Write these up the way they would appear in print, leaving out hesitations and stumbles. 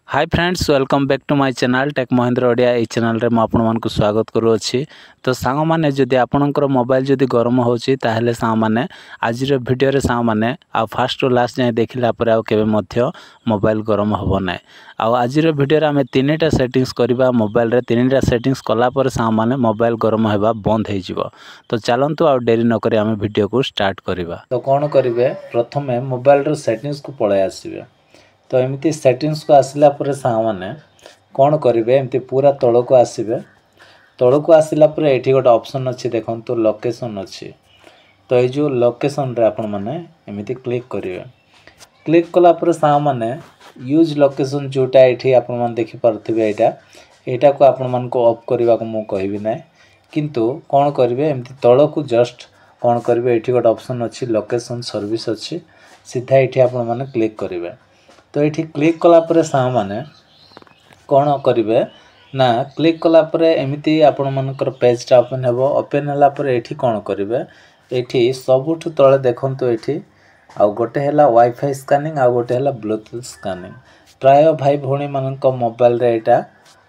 Hi friends welcome back to my channel tech Mahendra Odia ये channel रे आपको स्वागत करुँची। तो सांग मैंने जदि आपणकर मोबाइल जदि गरम होची ताहले सांग मैंने आज वीडियो रे सांग मैंने आ फास्ट टू लास्ट जाए देखला पर आ केबे मध्य मोबाइल गरम होबो नै। आज वीडियो रे आमे तीनटा सेटिंग्स करबा मोबाइल रे तीनटा सेटिंग्स कला पर सांग मैंने मोबाइल गरम होबा बंद हो जिवो। तो चलंतु आ देरी न करी आमे वीडियो को स्टार्ट करबा। तो कोन करिवे प्रथमे मोबाइल रो सेटिंग्स को पळे आसीबे। तो एमती सेटिंग्स को आसला पर सामाने कौन करेंगे एमती पूरा तल को आसबे। तल को आसला पर ये गोटे ऑप्शन अच्छी देखो लोकेशन अच्छी। तो ये जो लोकेशन रे आपण माने एमती क्लिक करेंगे। क्लिक कला पर सामाने यूज लोकेशन जोटा ये आपण माने देखि पारथिबे एटा को आपण मान को ऑफ करबा को मु कहबी नै। किंतु कौन करेंगे एमती तल को जस्ट कौन करेंगे ये गोटे ऑप्शन अच्छी लोकेशन सर्विस अच्छी सीधा ये आपण माने क्लिक करेंगे। तो ये क्लिक कला पर सामाने कौन करेंगे ना क्लिक कला पर एमती आपण मानकर पेजटा ओपन हेबो। ओपन होला पर एठी कौन करेंगे एठी सबुठ तले देखंतु एठी आ गोटे हैला वाईफाई स्कैनिंग आ गोटे हैला ब्लूटूथ स्कैनिंग। प्राय भाई भौणी मानक मोबाइल रे एटा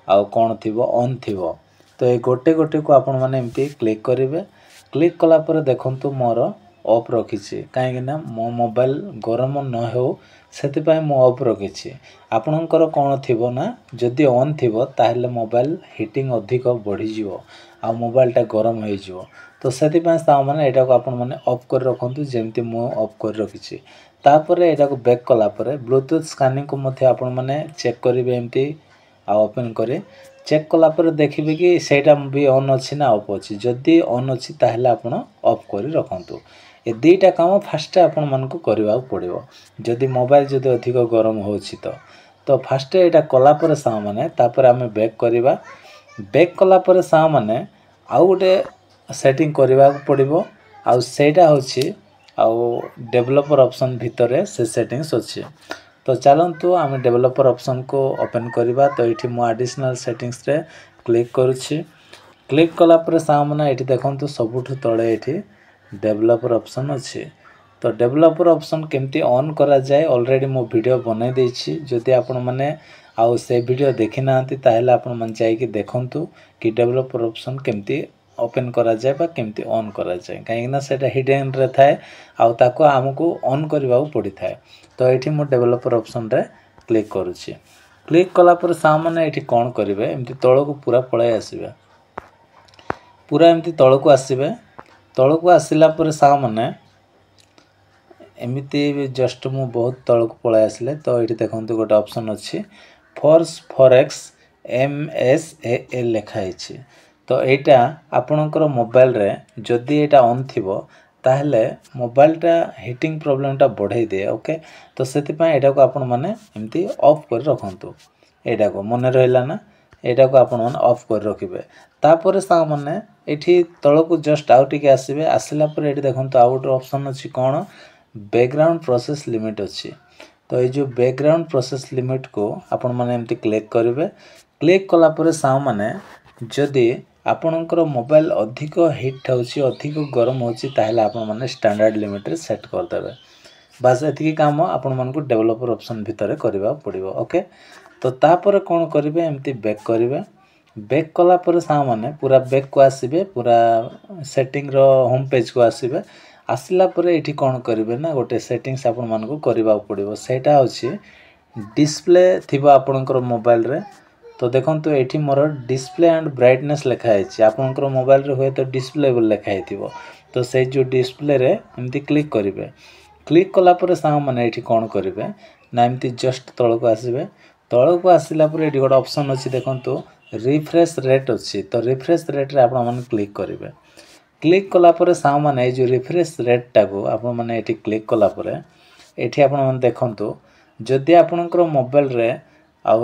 आ कौन थिबो ऑन थिबो। तो ये गोटे गोटे को आपण माने एमती क्लिक करेंगे। क्लिक कला पर देखंतु मोर ऑफ रखिछि काहेकि ना मो मोबाइल गरम न हो सेति पय मो ऑफ रखिछि। आपणकर कौन थिबो ना जदि ऑन थिबो ताहले मोबाइल हीटिंग अधिक बढ़ी जिवो आ मोबाइल टा गरम हो जिवो। तो सेति पय ता माने एटा को आपण माने ऑफ कर रखंतु जेमति मो ऑफ कर रखिछि। तापर एटा को बैक कला पर ब्लूटूथ स्कैनिंग को मथे आपण माने चेक करिवे एमति आ ओपन करे चेक कला पर देखिबे कि सेटा भी ऑन अछि ना ऑफ अछि। जदि ऑन अछि ताहले आपण ऑफ करि रखंतु। ए दुईटा काम फास्ट आपण मान को करबा पड़िबो। जदि मोबाइल जदि अधिक गरम होछि तो फास्ट एटा कला पर सा माने तापर आमे बैक करबा। बैक कला पर सा माने आउ गोटे सेटिंग करबा पड़िबो आ सेटा होछि आ डेवलपर ऑप्शन भितरे से सेटिंग्स अछि। तो चलंतु आमे डेवलपर ऑप्शन को ओपन करबा। तो एठी मो एडिशनल सेटिंग्स रे क्लिक करूछि। क्लिक कला पर सा माने एठी देखंतु सबुठ तळे एठी डेवलपर ऑप्शन अच्छे। तो डेवलपर ऑप्शन केमती ऑन करा जाए ऑलरेडी मो वीडियो बनै देछि। जदि आपण माने आउ से वीडियो देखि नांती ताहेले आपण मन जाई कि देखंतु कि डेवलपर ऑप्शन केमती ओपन करा जाए बा केमती ऑन करा जाए काहे ना सेटा हिडन रे थाए आउ ताको हमकु ऑन करबा पड़ी थाए। तो एठी मो डेवलपर ऑप्शन रे क्लिक करूछि। क्लिक कला पर सा माने एठी कोन करिवे एमती तळ को पूरा पळाय आसीबे। पूरा एमती तळ को आसीबे। तल को आसला पर सा माने एमिति जस्ट मु बहुत तल को पळाय आसले। तो एठी देखंतु गोटे ऑप्शन अछि फोर्स फॉरेक्स MSAL लिखा हिछि। तो एटा आपणकर मोबाइल रे जदि एटा ऑन थिबो ताहले मोबाइल टा हीटिंग प्रॉब्लम टा बढ़ाई दे। ओके तो सेति पय एटा को आपण माने एमती ऑफ कर रखंतु। एटा को मने रहला ना एटा को आपण माने ऑफ कर रखिबे। तापर सा माने एठी तळ को जस्ट आउट के आसीबे। आसला पर एठी देखंतु आउट ऑप्शन अछि कोन बैकग्राउंड प्रोसेस लिमिट अछि। तो ये जो बैकग्राउंड प्रोसेस लिमिट को आपण माने एमती क्लिक करिवे। क्लिक कला पर सा माने जदि आपणकर मोबाइल अधिक हीट होछि अधिक गरम होछि ताहले आपण माने स्टैंडर्ड लिमिट रे सेट कर देबे। बस एतिकी काम आपण मान को डेवलपर ऑप्शन भितरे करबा पड़िबो। ओके तो तापर कोन करिवे एमती बैक करिवे। बैक कला पर सा माने पूरा बैक को आसीबे पूरा सेटिंग रो होम पेज को आसीबे। आसला पर एठी कोन करिवे ना गोटे सेटिंग्स आपण मान को करबा पड़िबो। सेटा होछि डिस्प्ले थिबा आपणकर मोबाइल रे। तो देखंतु एठी मोर डिस्प्ले एंड ब्राइटनेस लिखा हिछि। आपणकर मोबाइल रे होय तो डिस्प्ले बोल लिखा हिथिबो। तो से जो डिस्प्ले रे एमती क्लिक करिवे। क्लिक कला पर सा माने एठी कोन करिवे ना एमती जस्ट तळ को आसीबे। तळ को आसिला पर एठी गोटे ऑप्शन अछि देखंतु रिफ्रेश रेट अच्छी। तो रिफ्रेश रेट रे आपण माने क्लिक करिवे। क्लिक कला पर सा माने जो रिफ्रेश रेट टा को आपण माने एठी क्लिक कला पर एठी आपण माने देखंतु जदि आपणकर मोबाइल रे आ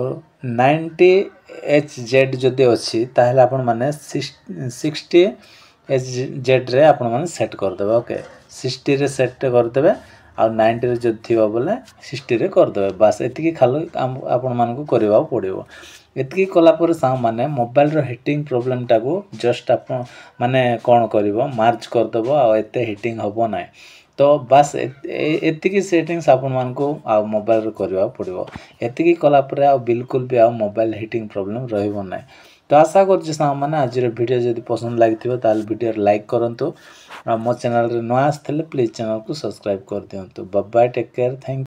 90Hz जदि अछि ताहले आपण माने 60Hz रे आपण माने सेट कर देबे। ओके 60 रे सेट कर देबे आ 90 रे जदि थिबा बोले 60 रे कर देबे। बस एतिकी खाली आपण मान को करबा पड़िबो। एतिकी कला पर सा माने मोबाइल रो हीटिंग प्रॉब्लम टा को जस्ट आप माने कोन करिवो मार्च कर देबो आ एते हीटिंग होबो नै। तो बास एतिकी सेटिंग्स आपण मानको आ मोबाइल रे करबा पड़िबो एतिकी कला परे आ बिल्कुल भी आ मोबाइल हीटिंग प्रॉब्लम रहइबो नै तो आशा करछि सामाने आज वीडियो जदि पसंद लागिथिबो ताल वीडियो लाइक करंतु आ मो चैनल रे न आस्थले प्लीज चैनल को सब्सक्राइब कर दियंतु bye bye take care thank